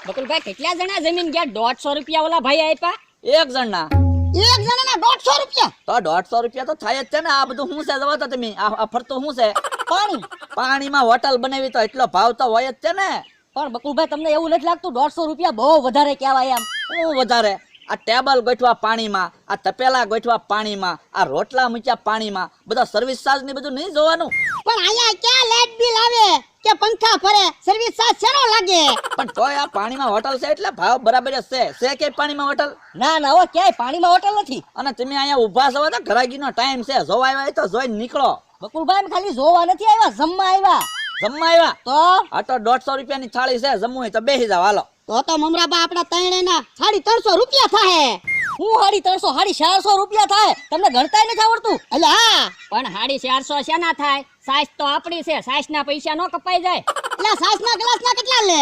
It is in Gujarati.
બકુલભાઈ કેટલા જણા જમીન ગયા? 150 રૂપિયા ઓલા ભાઈ આપ્યા. એક જણના એક જણાના 150 રૂપિયા. તો 150 રૂપિયા તો થાય જ છે ને. આ બધું શું છે જવા તો તમે આ ફરતું શું છે? પાણી. પાણીમાં હોટલ બનાવી તો એટલો ભાવ તો હોય જ છે ને. પણ બકુલભાઈ તમને એવું નથી લાગતું 150 રૂપિયા બહુ વધારે કહેવાય એમ? શું વધારે? આ ટેબલ ગોઠવા પાણીમાં, આ તપેલા ગોઠવા પાણીમાં, આ રોટલા મૂક્યા પાણીમાં, બધા સર્વિસ ચાર્જ ને બધું નહીં જોવાનું. પણ અહીંયા ક્યાં લાઈટ બિલ આવે કે પંખા ફરે? સર્વિસ ચાર્જ શેનો લાગે? પણ તોય આ પાણીમાં હોટલ છે એટલે ભાવ બરાબર જ છે કે પાણીમાં હોટલ? ના ના હો, ક્યાંય પાણીમાં હોટલ નથી. અને તમે અહીંયા ઊભા છો તો ઘરાગીનો ટાઈમ છે, જોવા આવ્યા હોય તો જોઈને નીકળો. બકુલભાઈ અમે ખાલી જોવા નથી આવ્યા, જમવા આવ્યા. જમવા આવ્યા તો આ તો 150 રૂપિયાની થાળી છે, જમવું હોય તો બેસી જાવ હાલો. તો મમરાબા આપડા ત્રણેયના 350 રૂપિયા થાય. હું 350 450 રૂપિયા થાય. તમને ગણતાય નથી આવડતું? એટલે હા, પણ 450 શેના થાય? સાઈઝ તો આપણી છે, સાઈઝ ના પૈસા નો કપાઈ જાય. એટલે સાસના ગ્લાસના કેટલા લે?